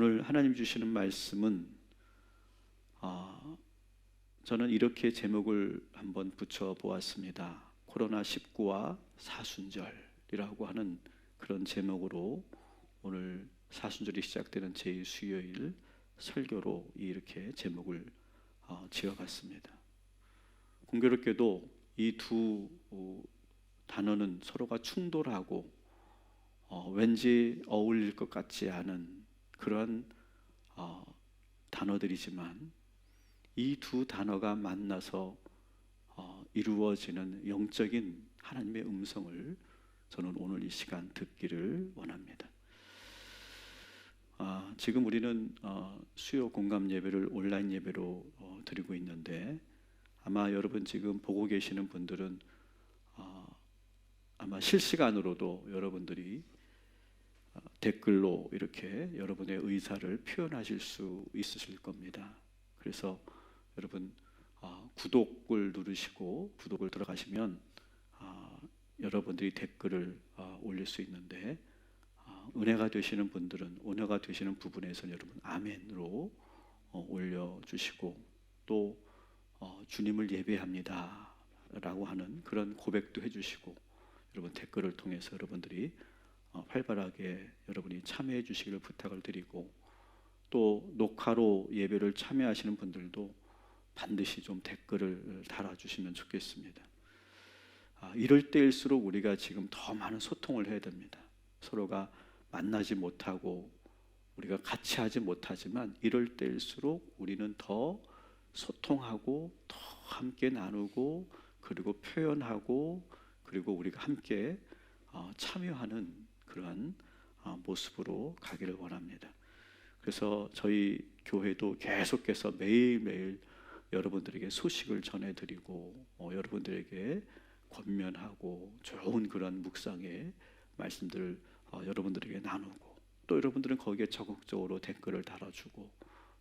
오늘 하나님 주시는 말씀은 저는 이렇게 제목을 한번 붙여 보았습니다. 코로나19와 사순절이라고 하는 그런 제목으로 오늘 사순절이 시작되는 제2수요일 설교로 이렇게 제목을 지어봤습니다. 공교롭게도 이 두 단어는 서로가 충돌하고 왠지 어울릴 것 같지 않은 그런 단어들이지만 이 두 단어가 만나서 이루어지는 영적인 하나님의 음성을 저는 오늘 이 시간 듣기를 원합니다. 지금 우리는 수요 공감 예배를 온라인 예배로 드리고 있는데 아마 여러분 지금 보고 계시는 분들은 아마 실시간으로도 여러분들이 댓글로 이렇게 여러분의 의사를 표현하실 수 있으실 겁니다. 그래서 여러분 구독을 누르시고 구독을 들어가시면 여러분들이 댓글을 올릴 수 있는데 은혜가 되시는 분들은 은혜가 되시는 부분에서 여러분 아멘으로 올려주시고 또 주님을 예배합니다 라고 하는 그런 고백도 해주시고 여러분 댓글을 통해서 여러분들이 활발하게 여러분이 참여해 주시기를 부탁을 드리고 또 녹화로 예배를 참여하시는 분들도 반드시 좀 댓글을 달아주시면 좋겠습니다. 이럴 때일수록 우리가 지금 더 많은 소통을 해야 됩니다. 서로가 만나지 못하고 우리가 같이 하지 못하지만 이럴 때일수록 우리는 더 소통하고 더 함께 나누고 그리고 표현하고 그리고 우리가 함께 참여하는 그러한 모습으로 가기를 원합니다. 그래서 저희 교회도 계속해서 매일매일 여러분들에게 소식을 전해드리고 여러분들에게 권면하고 좋은 그런 묵상의 말씀들을 여러분들에게 나누고 또 여러분들은 거기에 적극적으로 댓글을 달아주고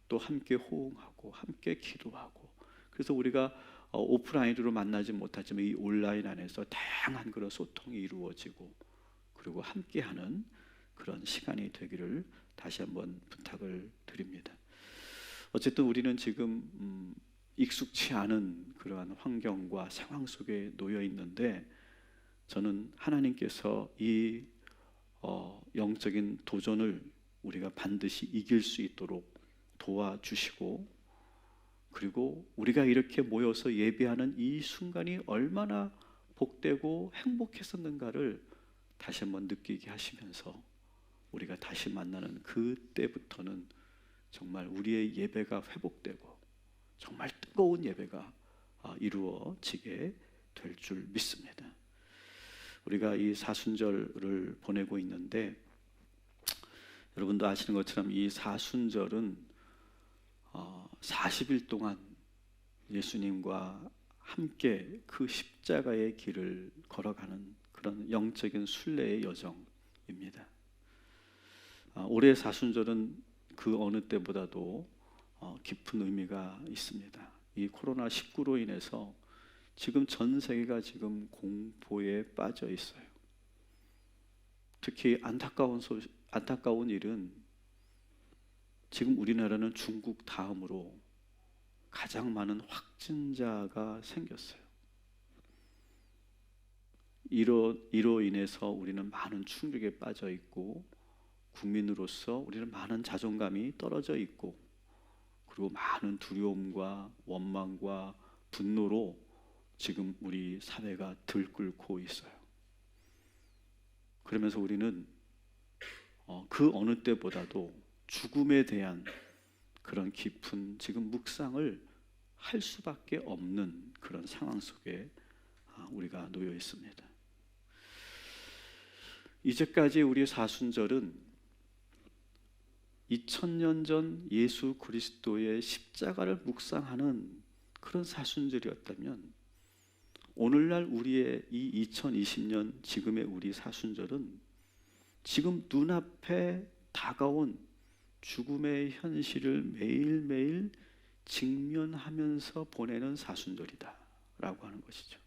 또 함께 호응하고 함께 기도하고 그래서 우리가 오프라인으로 만나지 못하지만 이 온라인 안에서 다양한 그런 소통이 이루어지고 그리고 함께하는 그런 시간이 되기를 다시 한번 부탁을 드립니다. 어쨌든 우리는 지금 익숙치 않은 그러한 환경과 상황 속에 놓여 있는데 저는 하나님께서 이 영적인 도전을 우리가 반드시 이길 수 있도록 도와주시고 그리고 우리가 이렇게 모여서 예배하는 이 순간이 얼마나 복되고 행복했었는가를 다시 한번 느끼게 하시면서 우리가 다시 만나는 그때부터는 정말 우리의 예배가 회복되고 정말 뜨거운 예배가 이루어지게 될 줄 믿습니다. 우리가 이 사순절을 보내고 있는데 여러분도 아시는 것처럼 이 사순절은 40일 동안 예수님과 함께 그 십자가의 길을 걸어가는 그런 영적인 순례의 여정입니다. 올해 사순절은 그 어느 때보다도 깊은 의미가 있습니다. 이 코로나19로 인해서 지금 전 세계가 지금 공포에 빠져 있어요. 특히 안타까운 일은 지금 우리나라는 중국 다음으로 가장 많은 확진자가 생겼어요. 이로 인해서 우리는 많은 충격에 빠져 있고 국민으로서 우리는 많은 자존감이 떨어져 있고 그리고 많은 두려움과 원망과 분노로 지금 우리 사회가 들끓고 있어요. 그러면서 우리는 그 어느 때보다도 죽음에 대한 그런 깊은 지금 묵상을 할 수밖에 없는 그런 상황 속에 우리가 놓여 있습니다. 이제까지 우리 사순절은 2000년 전 예수 그리스도의 십자가를 묵상하는 그런 사순절이었다면 오늘날 우리의 이 2020년 지금의 우리 사순절은 지금 눈앞에 다가온 죽음의 현실을 매일매일 직면하면서 보내는 사순절이다 라고 하는 것이죠.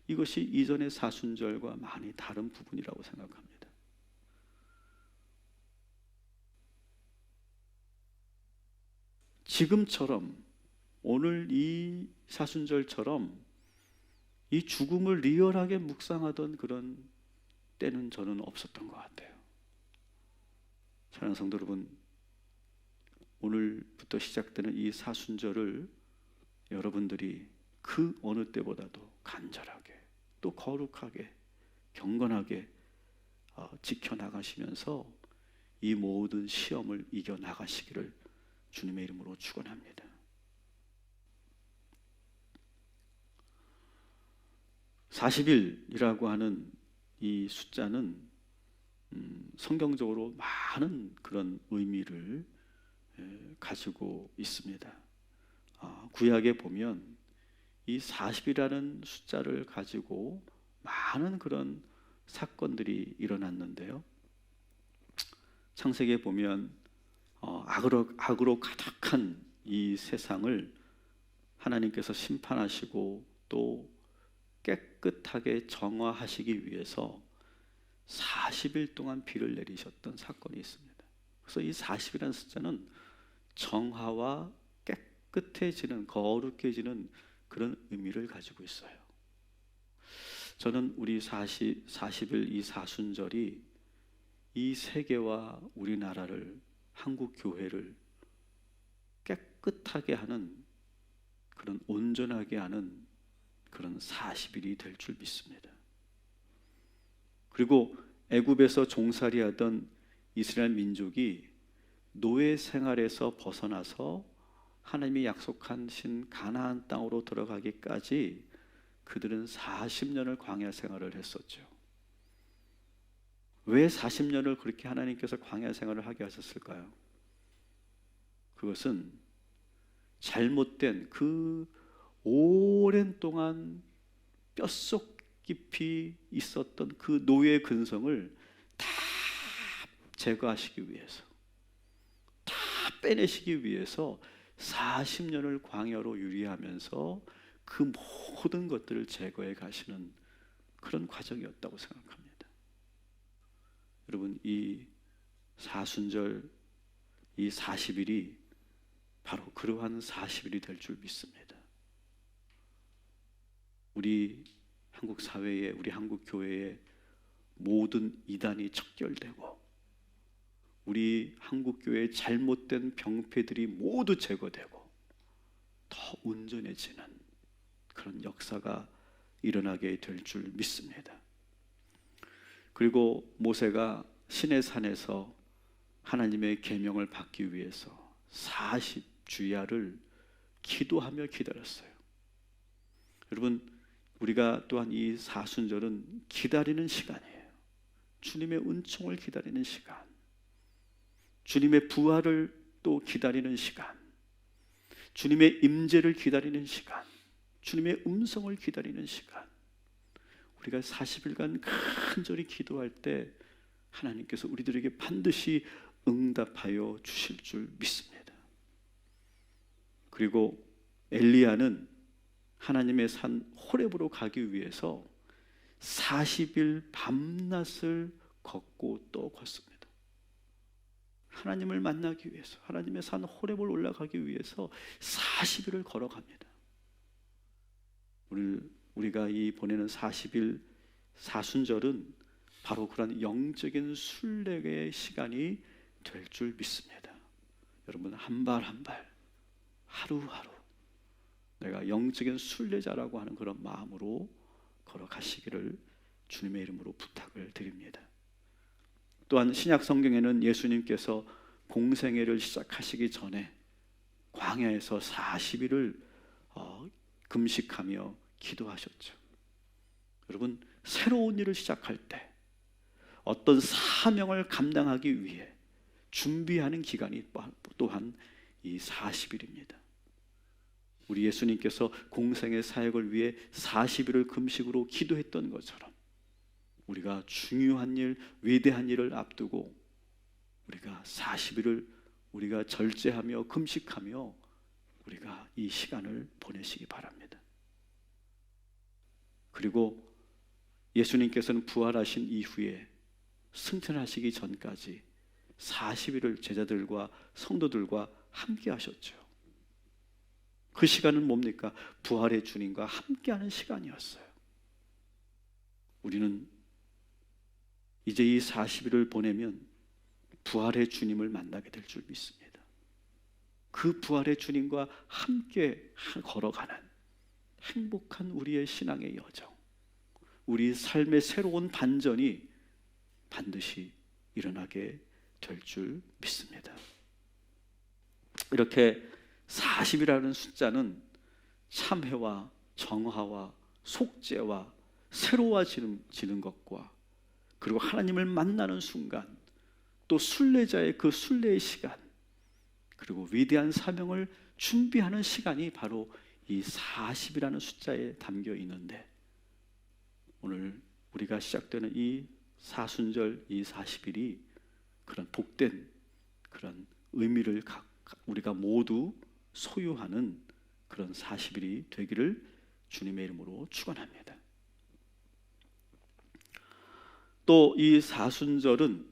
이것이 이전의 사순절과 많이 다른 부분이라고 생각합니다. 지금처럼 오늘 이 사순절처럼 이 죽음을 리얼하게 묵상하던 그런 때는 저는 없었던 것 같아요. 사랑하는 성도 여러분, 오늘부터 시작되는 이 사순절을 여러분들이 그 어느 때보다도 간절하게 또 거룩하게 경건하게 지켜나가시면서 이 모든 시험을 이겨나가시기를 주님의 이름으로 축원합니다. 40일이라고 하는 이 숫자는 성경적으로 많은 그런 의미를 가지고 있습니다. 구약에 보면 이 40이라는 숫자를 가지고 많은 그런 사건들이 일어났는데요. 창세기에 보면 악으로 가득한 이 세상을 하나님께서 심판하시고 또 깨끗하게 정화하시기 위해서 40일 동안 비를 내리셨던 사건이 있습니다. 그래서 이 40이라는 숫자는 정화와 깨끗해지는, 거룩해지는 그런 의미를 가지고 있어요. 저는 우리 40일 이 사순절이 이 세계와 우리나라를, 한국 교회를 깨끗하게 하는, 그런 온전하게 하는 그런 40일이 될 줄 믿습니다. 그리고 애굽에서 종살이하던 이스라엘 민족이 노예 생활에서 벗어나서 하나님이 약속하신 가나안 땅으로 들어가기까지 그들은 40년을 광야 생활을 했었죠. 왜 40년을 그렇게 하나님께서 광야 생활을 하게 하셨을까요? 그것은 잘못된 그 오랜 동안 뼛속 깊이 있었던 그 노예 근성을 다 제거하시기 위해서, 다 빼내시기 위해서 40년을 광야로 유리하면서 그 모든 것들을 제거해 가시는 그런 과정이었다고 생각합니다. 여러분, 이 사순절, 이 40일이 바로 그러한 40일이 될 줄 믿습니다. 우리 한국 사회에, 우리 한국 교회에 모든 이단이 척결되고 우리 한국 교회의 잘못된 병폐들이 모두 제거되고 더 온전해지는 그런 역사가 일어나게 될 줄 믿습니다. 그리고 모세가 시내산에서 하나님의 계명을 받기 위해서 40주야를 기도하며 기다렸어요. 여러분, 우리가 또한 이 사순절은 기다리는 시간이에요. 주님의 은총을 기다리는 시간, 주님의 부활을 또 기다리는 시간, 주님의 임재를 기다리는 시간, 주님의 음성을 기다리는 시간. 우리가 40일간 간절히 기도할 때 하나님께서 우리들에게 반드시 응답하여 주실 줄 믿습니다. 그리고 엘리야는 하나님의 산 호렙으로 가기 위해서 40일 밤낮을 걷고 또 걷습니다. 하나님을 만나기 위해서, 하나님의 산 호렙을 올라가기 위해서 40일을 걸어갑니다. 우리가 이 보내는 40일 사순절은 바로 그런 영적인 순례의 시간이 될 줄 믿습니다. 여러분, 한 발 한 발, 하루하루 내가 영적인 순례자라고 하는 그런 마음으로 걸어가시기를 주님의 이름으로 부탁을 드립니다. 또한 신약 성경에는 예수님께서 공생애를 시작하시기 전에 광야에서 40일을 금식하며 기도하셨죠. 여러분, 새로운 일을 시작할 때 어떤 사명을 감당하기 위해 준비하는 기간이 또한 이 40일입니다. 우리 예수님께서 공생의 사역을 위해 40일을 금식으로 기도했던 것처럼 우리가 중요한 일, 위대한 일을 앞두고 우리가 40일을 우리가 절제하며 금식하며 우리가 이 시간을 보내시기 바랍니다. 그리고 예수님께서는 부활하신 이후에 승천하시기 전까지 40일을 제자들과 성도들과 함께 하셨죠. 그 시간은 뭡니까? 부활의 주님과 함께하는 시간이었어요. 우리는 이제 이 40일을 보내면 부활의 주님을 만나게 될 줄 믿습니다. 그 부활의 주님과 함께 걸어가는 행복한 우리의 신앙의 여정, 우리 삶의 새로운 반전이 반드시 일어나게 될 줄 믿습니다. 이렇게 40이라는 숫자는 참회와 정화와 속죄와 새로워지는 것과 그리고 하나님을 만나는 순간, 또 순례자의 그 순례의 시간, 그리고 위대한 사명을 준비하는 시간이 바로 이 40이라는 숫자에 담겨 있는데, 오늘 우리가 시작되는 이 사순절 이 40일이 그런 복된 그런 의미를 우리가 모두 소유하는 그런 40일이 되기를 주님의 이름으로 축원합니다. 또 이 사순절은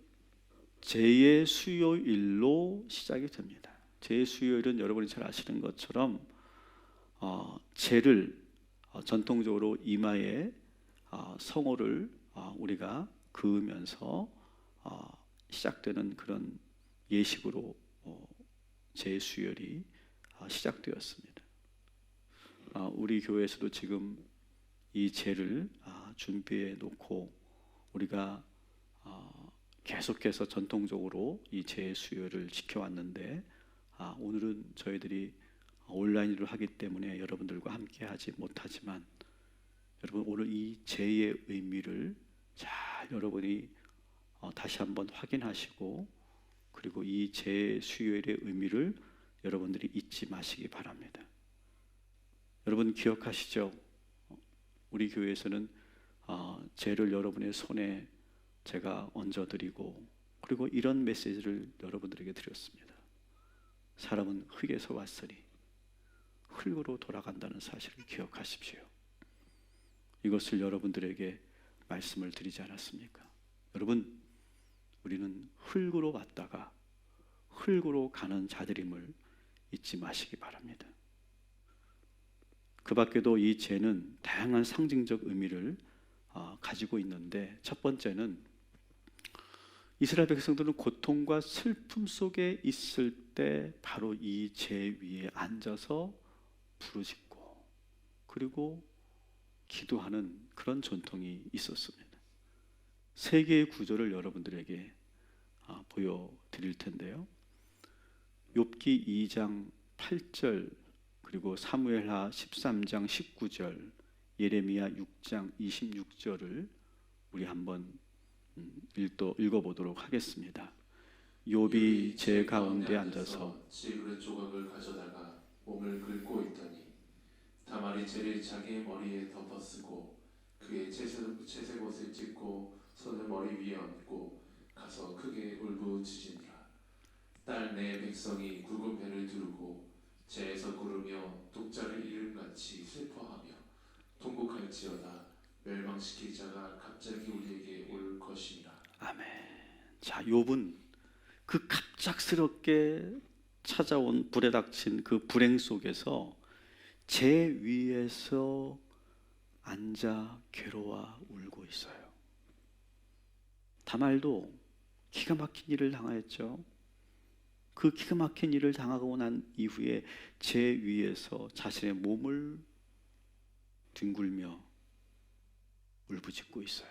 제의 수요일로 시작이 됩니다. 제의 수요일은 여러분이 잘 아시는 것처럼 제를 전통적으로 이마에 성호를 우리가 그으면서 시작되는 그런 예식으로 제의 수요일이 시작되었습니다. 우리 교회에서도 지금 이 제를 준비해 놓고 우리가 계속해서 전통적으로 이 제의 수요일을 지켜왔는데, 오늘은 저희들이 온라인으로 하기 때문에 여러분들과 함께 하지 못하지만, 여러분 오늘 이 제의 의미를 잘 여러분이 다시 한번 확인하시고, 그리고 이 제 수요일의 의미를 여러분들이 잊지 마시기 바랍니다. 여러분 기억하시죠? 우리 교회에서는 제를 여러분의 손에 제가 얹어드리고, 그리고 이런 메시지를 여러분들에게 드렸습니다. 사람은 흙에서 왔으니 흙으로 돌아간다는 사실을 기억하십시오. 이것을 여러분들에게 말씀을 드리지 않았습니까? 여러분, 우리는 흙으로 왔다가 흙으로 가는 자들임을 잊지 마시기 바랍니다. 그 밖에도 이 제는 다양한 상징적 의미를 가지고 있는데, 첫 번째는 이스라엘 백성들은 고통과 슬픔 속에 있을 때 바로 이 제 위에 앉아서 부르짖고 그리고 기도하는 그런 전통이 있었습니다. 세 개의 구절을 여러분들에게 보여드릴 텐데요. 욥기 2장 8절, 그리고 사무엘하 13장 19절, 예레미야 6장 26절을 우리 한번 읽어보도록 하겠습니다. 욥이 제 가운데 앉아서 지그릇 조각을 가져다가 몸을 긁고 있더니 다말이 재를 자기의 머리에 덮어쓰고 그의 채색 옷을 찢고 손을 머리 위에 얹고 가서 크게 울부짖으니라. 딸 내 백성이 굵은 배를 두르고 재에서 구르며 독자를 이름같이 슬퍼하며 통곡할지어다. 멸망시킬 자가 갑자기 우리에게 올 것이니라. 아멘. 자, 욥은 그 갑작스럽게 찾아온 불에 닥친 그 불행 속에서 제 위에서 앉아 괴로워 울고 있어요. 다말도 기가 막힌 일을 당하였죠. 그 기가 막힌 일을 당하고 난 이후에 제 위에서 자신의 몸을 뒹굴며 울부짖고 있어요.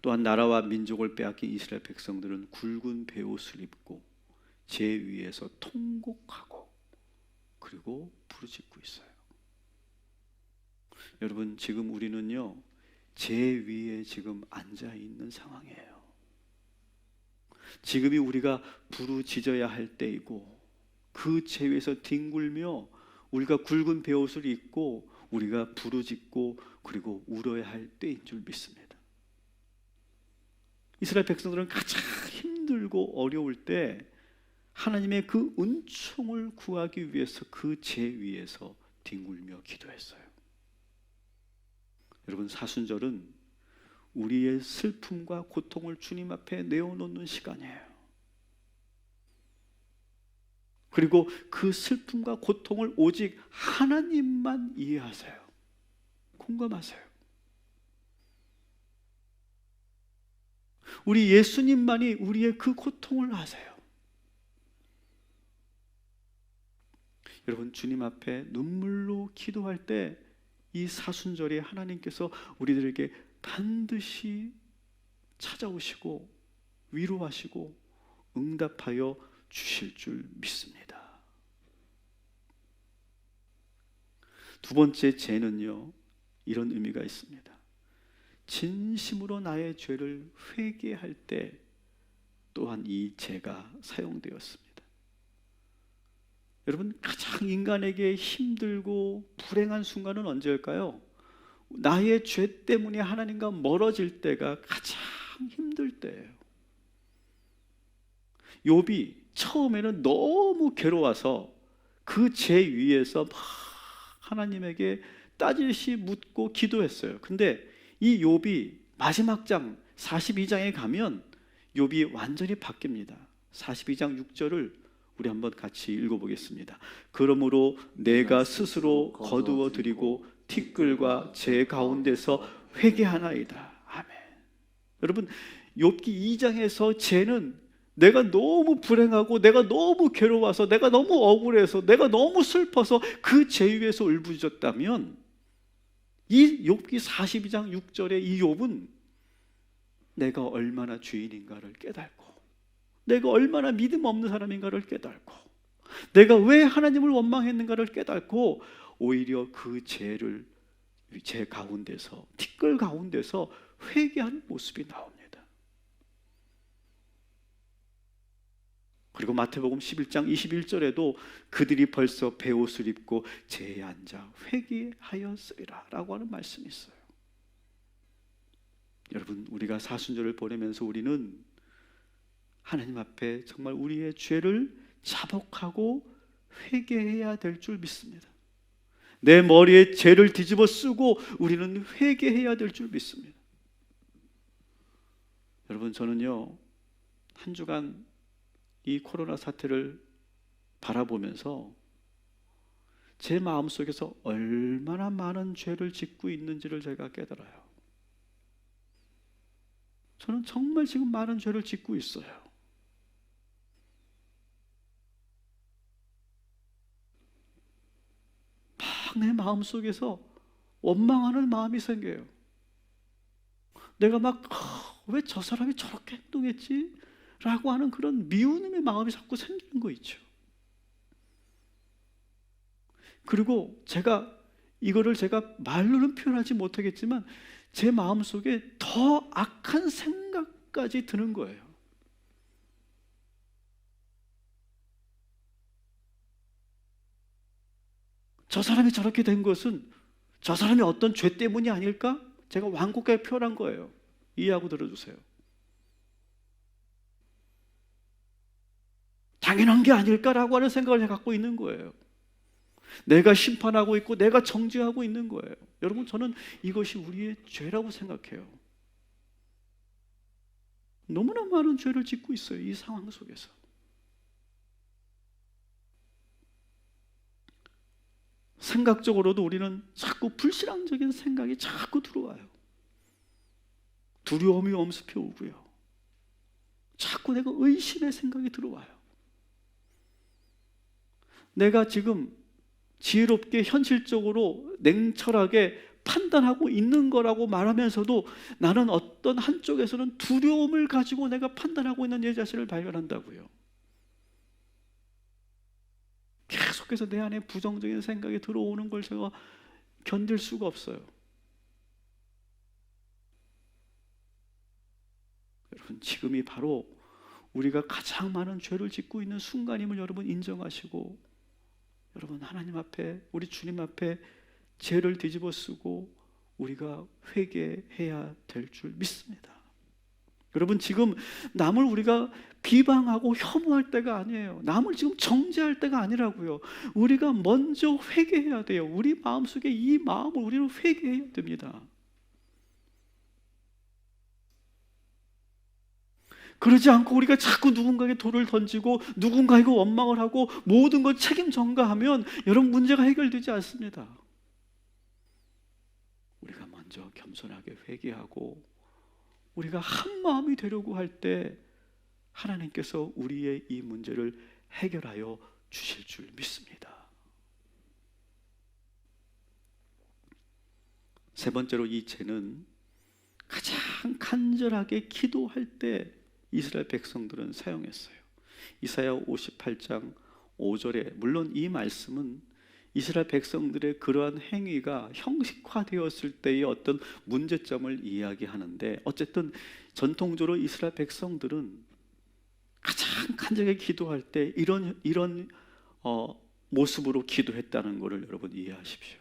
또한 나라와 민족을 빼앗긴 이스라엘 백성들은 굵은 베옷을 입고 제 위에서 통곡하고 그리고 부르짖고 있어요. 여러분, 지금 우리는요 제 위에 지금 앉아 있는 상황이에요. 지금이 우리가 부르짖어야 할 때이고, 그 제 위에서 뒹굴며 우리가 굵은 베옷을 입고 우리가 부르짖고 그리고 울어야 할 때인 줄 믿습니다. 이스라엘 백성들은 가장 힘들고 어려울 때 하나님의 그 은총을 구하기 위해서 그 제 위에서 뒹굴며 기도했어요. 여러분, 사순절은 우리의 슬픔과 고통을 주님 앞에 내어놓는 시간이에요. 그리고 그 슬픔과 고통을 오직 하나님만 이해하세요. 공감하세요. 우리 예수님만이 우리의 그 고통을 아세요. 여러분, 주님 앞에 눈물로 기도할 때 이 사순절에 하나님께서 우리들에게 반드시 찾아오시고 위로하시고 응답하여 주실 줄 믿습니다. 두 번째 죄는요, 이런 의미가 있습니다. 진심으로 나의 죄를 회개할 때 또한 이 죄가 사용되었습니다. 여러분, 가장 인간에게 힘들고 불행한 순간은 언제일까요? 나의 죄 때문에 하나님과 멀어질 때가 가장 힘들 때예요. 욥이 처음에는 너무 괴로워서 그 죄 위에서 막 하나님에게 따지듯이 묻고 기도했어요. 근데 이 욥이 마지막 장 42장에 가면 욥이 완전히 바뀝니다. 42장 6절을 우리 한번 같이 읽어보겠습니다. 그러므로 내가 스스로 거두어 드리고 티끌과 제 가운데서 회개하나이다. 아멘. 여러분, 욥기 2장에서 죄는 내가 너무 불행하고 내가 너무 괴로워서 내가 너무 억울해서 내가 너무 슬퍼서 그 죄 위에서 울부짖었다면, 이 욥기 42장 6절의 이 욥은 내가 얼마나 죄인인가를 깨닫고 내가 얼마나 믿음 없는 사람인가를 깨닫고 내가 왜 하나님을 원망했는가를 깨닫고 오히려 그 죄를 죄 가운데서 티끌 가운데서 회개하는 모습이 나옵니다. 그리고 마태복음 11장 21절에도 그들이 벌써 베옷을 입고 재에 앉아 회개하였으리라 라고 하는 말씀이 있어요. 여러분, 우리가 사순절을 보내면서 우리는 하나님 앞에 정말 우리의 죄를 자복하고 회개해야 될 줄 믿습니다. 내 머리에 죄를 뒤집어 쓰고 우리는 회개해야 될 줄 믿습니다. 여러분, 저는요, 한 주간 이 코로나 사태를 바라보면서 제 마음속에서 얼마나 많은 죄를 짓고 있는지를 제가 깨달아요. 저는 정말 지금 많은 죄를 짓고 있어요. 막 내 마음속에서 원망하는 마음이 생겨요. 내가 막 왜 저 사람이 저렇게 행동했지? 라고 하는 그런 미움의 마음이 자꾸 생기는 거 있죠. 그리고 이거를 제가 말로는 표현하지 못하겠지만 제 마음속에 더 악한 생각까지 드는 거예요. 저 사람이 저렇게 된 것은 저 사람이 어떤 죄 때문이 아닐까? 제가 완곡하게 표현한 거예요. 이해하고 들어주세요. 당연한 게 아닐까라고 하는 생각을 갖고 있는 거예요. 내가 심판하고 있고 내가 정죄하고 있는 거예요. 여러분, 저는 이것이 우리의 죄라고 생각해요. 너무나 많은 죄를 짓고 있어요, 이 상황 속에서. 생각적으로도 우리는 자꾸 불신앙적인 생각이 자꾸 들어와요. 두려움이 엄습해 오고요. 자꾸 내가 의심의 생각이 들어와요. 내가 지금 지혜롭게 현실적으로 냉철하게 판단하고 있는 거라고 말하면서도 나는 어떤 한쪽에서는 두려움을 가지고 내가 판단하고 있는 내 자신을 발견한다고요. 계속해서 내 안에 부정적인 생각이 들어오는 걸 제가 견딜 수가 없어요. 여러분, 지금이 바로 우리가 가장 많은 죄를 짓고 있는 순간임을 여러분 인정하시고, 여러분 하나님 앞에, 우리 주님 앞에 죄를 뒤집어 쓰고 우리가 회개해야 될 줄 믿습니다. 여러분, 지금 남을 우리가 비방하고 혐오할 때가 아니에요. 남을 지금 정죄할 때가 아니라고요. 우리가 먼저 회개해야 돼요. 우리 마음속에 이 마음을 우리는 회개해야 됩니다. 그러지 않고 우리가 자꾸 누군가에게 돌을 던지고 누군가에게 원망을 하고 모든 것 책임 전가하면 여러분 문제가 해결되지 않습니다. 우리가 먼저 겸손하게 회개하고 우리가 한 마음이 되려고 할 때 하나님께서 우리의 이 문제를 해결하여 주실 줄 믿습니다. 세 번째로 이 죄는 가장 간절하게 기도할 때 이스라엘 백성들은 사용했어요. 이사야 58장 5절에 물론 이 말씀은 이스라엘 백성들의 그러한 행위가 형식화되었을 때의 어떤 문제점을 이야기하는데 어쨌든 전통적으로 이스라엘 백성들은 가장 간절하게 기도할 때 이런 모습으로 기도했다는 것을 여러분 이해하십시오.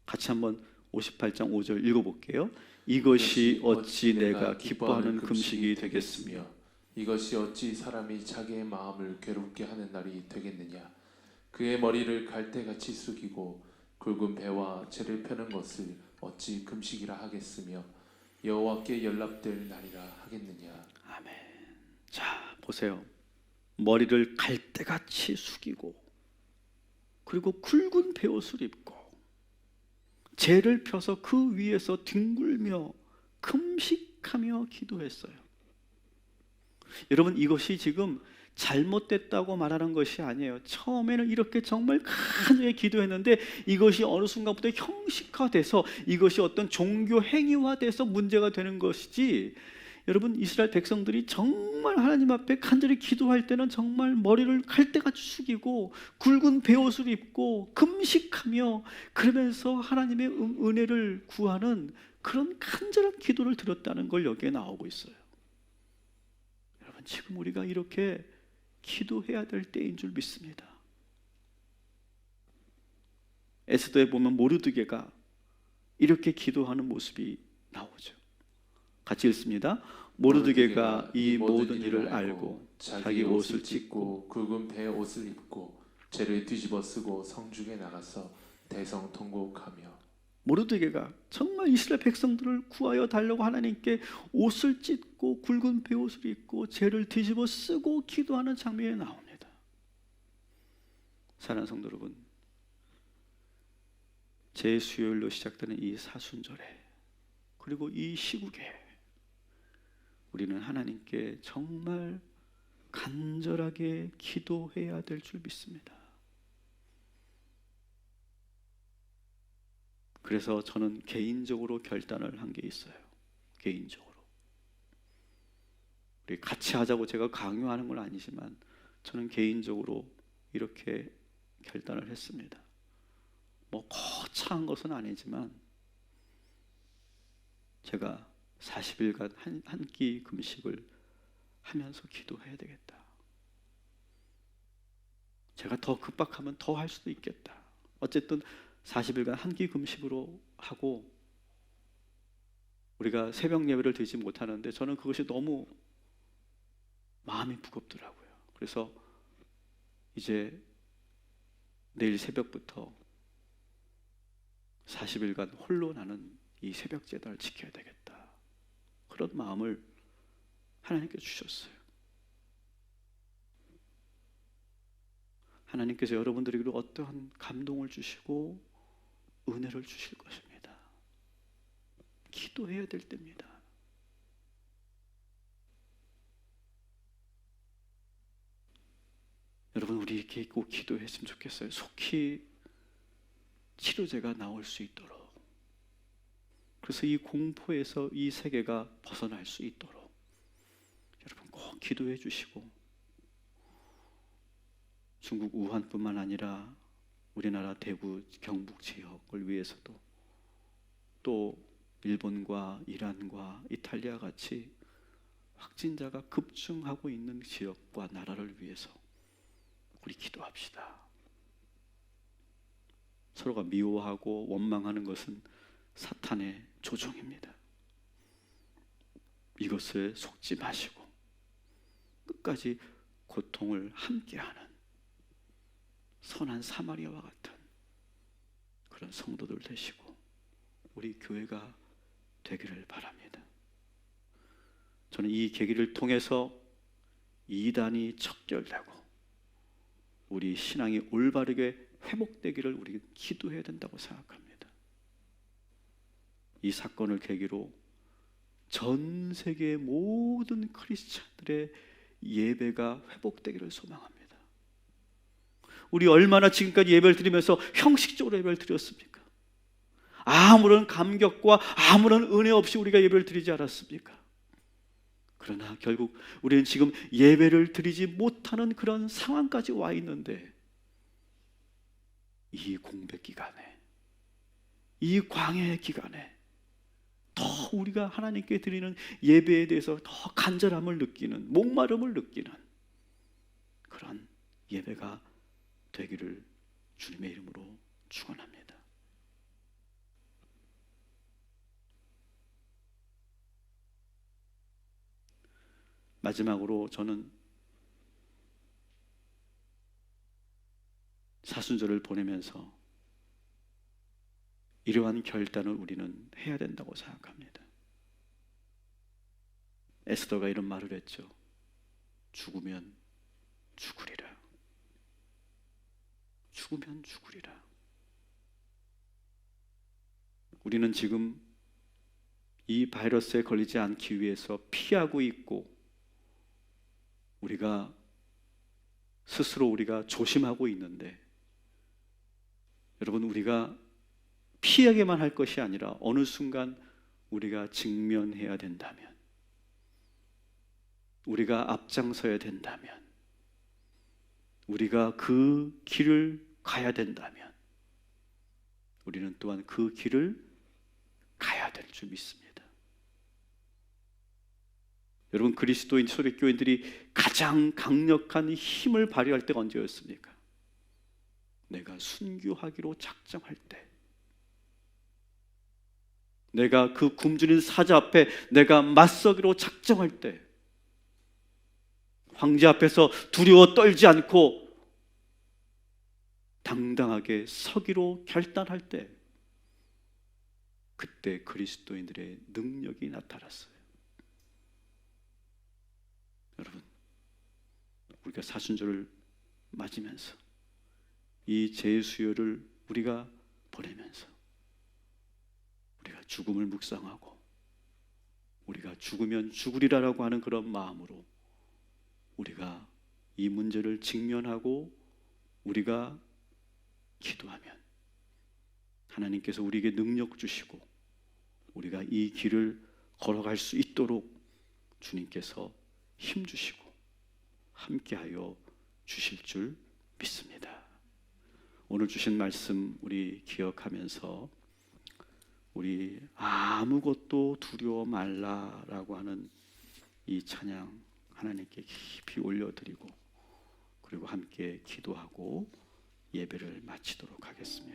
같이 한번 58장 5절 읽어볼게요. 이것이 어찌 내가 기뻐하는 금식이 되겠으며 이것이 어찌 사람이 자기의 마음을 괴롭게 하는 날이 되겠느냐. 그의 머리를 갈대같이 숙이고 굵은 배와 채를 펴는 것을 어찌 금식이라 하겠으며 여호와께 연락될 날이라 하겠느냐. 아멘. 자 보세요. 머리를 갈대같이 숙이고 그리고 굵은 베옷을 입고 재를 펴서 그 위에서 뒹굴며 금식하며 기도했어요. 여러분 이것이 지금 잘못됐다고 말하는 것이 아니에요. 처음에는 이렇게 정말 간절히 기도했는데 이것이 어느 순간부터 형식화돼서 이것이 어떤 종교 행위화돼서 문제가 되는 것이지, 여러분 이스라엘 백성들이 정말 하나님 앞에 간절히 기도할 때는 정말 머리를 갈대같이 숙이고 굵은 베옷을 입고 금식하며 그러면서 하나님의 은혜를 구하는 그런 간절한 기도를 드렸다는 걸 여기에 나오고 있어요. 여러분 지금 우리가 이렇게 기도해야 될 때인 줄 믿습니다. 에스더에 보면 모르드게가 이렇게 기도하는 모습이 나오죠. 같이 읽습니다. 모르드게가 이 모든 일을 알고 자기 옷을 찢고 굵은 배 옷을 입고 죄를 뒤집어 쓰고 성중에 나가서 대성통곡하며. 모르드게가 정말 이스라엘 백성들을 구하여 달라고 하나님께 옷을 찢고 굵은 베옷을 입고 죄를 뒤집어 쓰고 기도하는 장면이 나옵니다. 사랑하는 성도 여러분, 제수요일로 시작되는 이 사순절에 그리고 이 시국에 우리는 하나님께 정말 간절하게 기도해야 될 줄 믿습니다. 그래서 저는 개인적으로 결단을 한 게 있어요. 개인적으로 우리 같이 하자고 제가 강요하는 건 아니지만 저는 개인적으로 이렇게 결단을 했습니다. 뭐 거창한 것은 아니지만 제가 40일간 한 끼 금식을 하면서 기도해야 되겠다. 제가 더 급박하면 더 할 수도 있겠다. 어쨌든 40일간 한 끼 금식으로 하고 우리가 새벽 예배를 드리지 못하는데 저는 그것이 너무 마음이 무겁더라고요. 그래서 이제 내일 새벽부터 40일간 홀로 나는 이 새벽 제단을 지켜야 되겠다. 그런 마음을 하나님께 주셨어요. 하나님께서 여러분들에게 어떠한 감동을 주시고 은혜를 주실 것입니다. 기도해야 될 때입니다. 여러분 우리 이렇게 꼭 기도했으면 좋겠어요. 속히 치료제가 나올 수 있도록. 그래서 이 공포에서 이 세계가 벗어날 수 있도록 여러분 꼭 기도해 주시고, 중국 우한뿐만 아니라 우리나라 대구 경북 지역을 위해서도 또 일본과 이란과 이탈리아 같이 확진자가 급증하고 있는 지역과 나라를 위해서 우리 기도합시다. 서로가 미워하고 원망하는 것은 사탄의 조종입니다. 이것에 속지 마시고 끝까지 고통을 함께하는 선한 사마리아와 같은 그런 성도들 되시고 우리 교회가 되기를 바랍니다. 저는 이 계기를 통해서 이단이 척결되고 우리 신앙이 올바르게 회복되기를 우리 기도해야 된다고 생각합니다. 이 사건을 계기로 전 세계의 모든 크리스찬들의 예배가 회복되기를 소망합니다. 우리 얼마나 지금까지 예배를 드리면서 형식적으로 예배를 드렸습니까? 아무런 감격과 아무런 은혜 없이 우리가 예배를 드리지 않았습니까? 그러나 결국 우리는 지금 예배를 드리지 못하는 그런 상황까지 와 있는데, 이 공백 기간에, 이 광야의 기간에 더 우리가 하나님께 드리는 예배에 대해서 더 간절함을 느끼는, 목마름을 느끼는 그런 예배가 되기를 주님의 이름으로 축원합니다. 마지막으로 저는 사순절을 보내면서 이러한 결단을 우리는 해야 된다고 생각합니다. 에스더가 이런 말을 했죠. 죽으면 죽으리라. 죽으면 죽으리라. 우리는 지금 이 바이러스에 걸리지 않기 위해서 피하고 있고, 우리가 스스로 우리가 조심하고 있는데, 여러분, 우리가 피하게만 할 것이 아니라 어느 순간 우리가 직면해야 된다면, 우리가 앞장서야 된다면, 우리가 그 길을 가야 된다면 우리는 또한 그 길을 가야 될 줄 믿습니다. 여러분, 그리스도인 초대교인들이 가장 강력한 힘을 발휘할 때가 언제였습니까? 내가 순교하기로 작정할 때, 내가 그 굶주린 사자 앞에 내가 맞서기로 작정할 때, 황제 앞에서 두려워 떨지 않고 당당하게 서기로 결단할 때, 그때 그리스도인들의 능력이 나타났어요. 여러분, 우리가 사순절을 맞으면서 이 제수요를 우리가 보내면서 우리가 죽음을 묵상하고 우리가 죽으면 죽으리라라고 하는 그런 마음으로 우리가 이 문제를 직면하고 우리가 기도하면 하나님께서 우리에게 능력 주시고 우리가 이 길을 걸어갈 수 있도록 주님께서 힘 주시고 함께하여 주실 줄 믿습니다. 오늘 주신 말씀 우리 기억하면서 우리 아무것도 두려워 말라라고 하는 이 찬양 하나님께 깊이 올려드리고, 그리고 함께 기도하고 예배를 마치도록 하겠습니다.